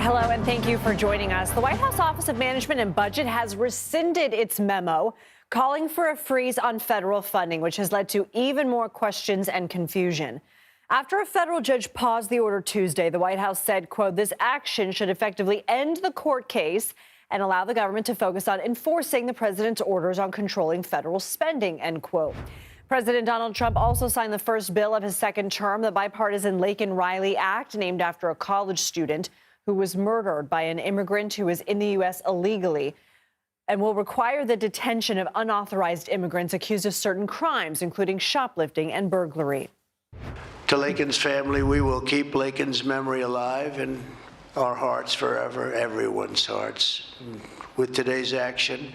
Hello, and thank you for joining us. The White House Office of Management and Budget has rescinded its memo calling for a freeze on federal funding, which has led to even more questions and confusion. After a federal judge paused the order Tuesday, the White House said, quote, this action should effectively end the court case and allow the government to focus on enforcing the president's orders on controlling federal spending, end quote. President Donald Trump also signed the first bill of his second term, the bipartisan Laken-Riley Act, named after a college student who was murdered by an immigrant who was in the U.S. illegally, and will require the detention of unauthorized immigrants accused of certain crimes, including shoplifting and burglary. To Laken's family, we will keep Laken's memory alive in our hearts forever, everyone's hearts. With today's action,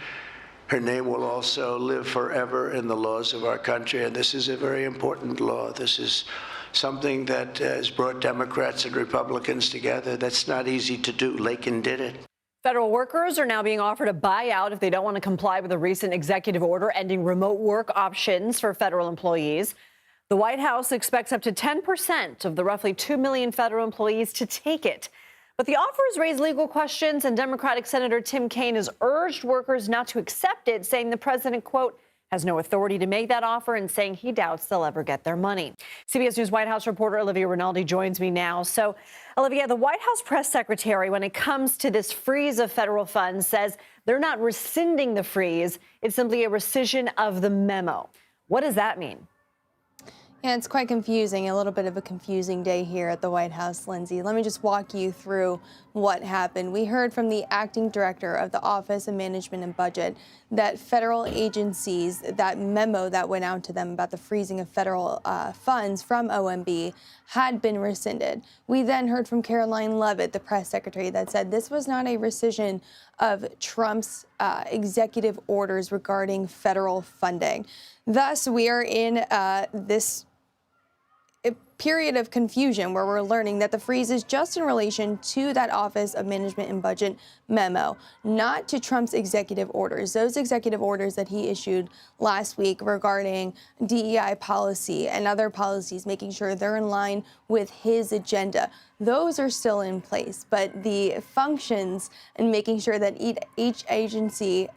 her name will also live forever in the laws of our country, and this is a very important law. This is something that has brought Democrats and Republicans together. That's not easy to do. Laken did it. Federal workers are now being offered a buyout if they don't want to comply with a recent executive order ending remote work options for federal employees. The White House expects up to 10% of the roughly 2 million federal employees to take it. But the offer has raised legal questions, and Democratic Senator Tim Kaine has urged workers not to accept it, saying the president, quote, has no authority to make that offer, and saying he doubts they'll ever get their money. CBS News White House reporter Olivia Rinaldi joins me now. So, Olivia, the White House press secretary, when it comes to this freeze of federal funds, says they're not rescinding the freeze. It's simply a rescission of the memo. What does that mean? Yeah, it's quite confusing, a little bit of a confusing day here at the White House, Lindsay. Let me just walk you through what happened. We heard from the acting director of the Office of Management and Budget that federal agencies, that memo that went out to them about the freezing of federal funds from OMB had been rescinded. We then heard from Caroline Leavitt, the press secretary, that said this was not a rescission of Trump's executive orders regarding federal funding. Thus, we are in this period of confusion where we're learning that the freeze is just in relation to that Office of Management and Budget memo, not to Trump's executive orders. Those executive orders that he issued last week regarding DEI policy and other policies, making sure they're in line with his agenda. Those are still in place, but the functions and making sure that each agency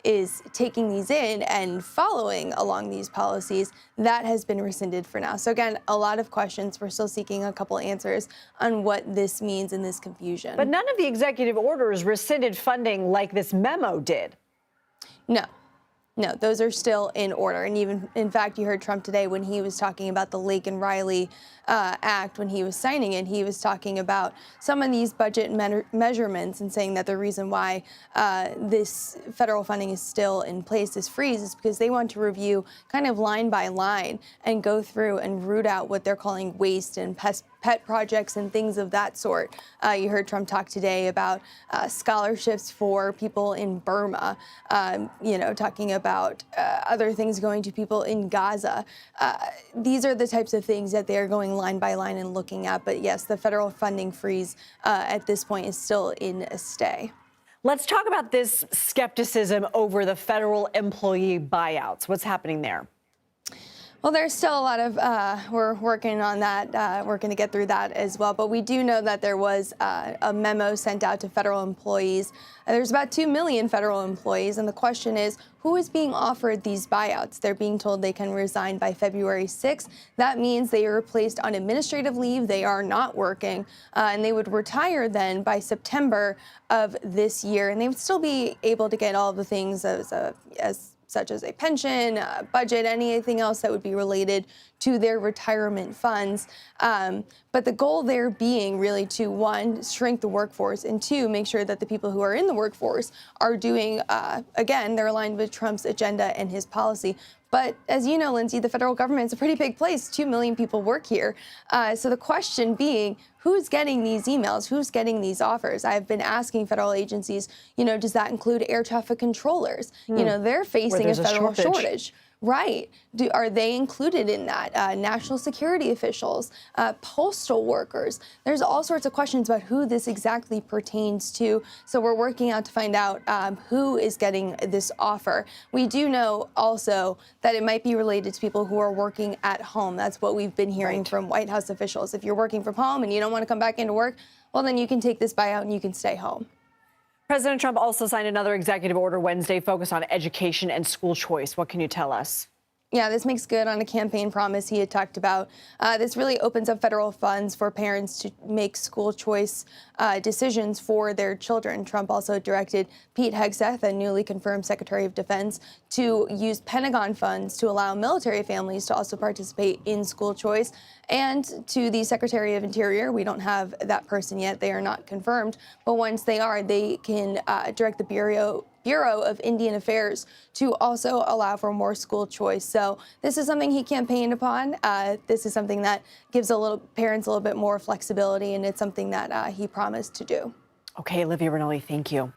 is taking these in and following along these policies, that has been rescinded for now. So again, a lot of questions. We're still seeking a couple answers on what this means in this confusion. But none of the executive orders rescinded funding like this memo did. No, those are still in order. And even, in fact, you heard Trump today when he was talking about the Laken-Riley Act, when he was signing it, he was talking about some of these budget measurements and saying that the reason why this federal funding is still in place, this freeze, is because they want to review kind of line by line and go through and root out what they're calling waste and pet projects and things of that sort. You heard Trump talk today about scholarships for people in Burma, talking about other things going to people in Gaza. These are the types of things that they're going line by line and looking at. But yes, the federal funding freeze at this point is still in a stay. Let's talk about this skepticism over the federal employee buyouts. What's happening there? Well, there's still a lot of, we're working on that. We're going to get through that as well. But we do know that there was a memo sent out to federal employees. There's about 2 million federal employees. And the question is, who is being offered these buyouts? They're being told they can resign by February 6th. That means they are placed on administrative leave. They are not working. And they would retire then by September of this year. And they would still be able to get all of the things such as a pension, budget, anything else that would be related to their retirement funds. But the goal there being really to, one, shrink the workforce, and two, make sure that the people who are in the workforce are doing, again, they're aligned with Trump's agenda and his policy. But as you know, Lindsay, the federal government is a pretty big place. 2 million people work here. So the question being, who's getting these emails? Who's getting these offers? I've been asking federal agencies, does that include air traffic controllers? They're facing a federal shortage. Right. Are they included in that? National security officials, postal workers. There's all sorts of questions about who this exactly pertains to. So we're working out to find out who is getting this offer. We do know also that it might be related to people who are working at home. That's what we've been hearing from White House officials. If you're working from home and you don't want to come back into work, well, then you can take this buyout and you can stay home. President Trump also signed another executive order Wednesday focused on education and school choice. What can you tell us? Yeah, this makes good on a campaign promise he had talked about. This really opens up federal funds for parents to make school choice decisions for their children. Trump also directed Pete Hegseth, a newly confirmed Secretary of Defense, to use Pentagon funds to allow military families to also participate in school choice. And to the Secretary of Interior, we don't have that person yet. They are not confirmed. But once they are, they can direct the Bureau of Indian Affairs to also allow for more school choice. So this is something he campaigned upon. This is something that gives parents a little bit more flexibility, and it's something that he promised to do. Okay, Olivia Rinaldi, thank you.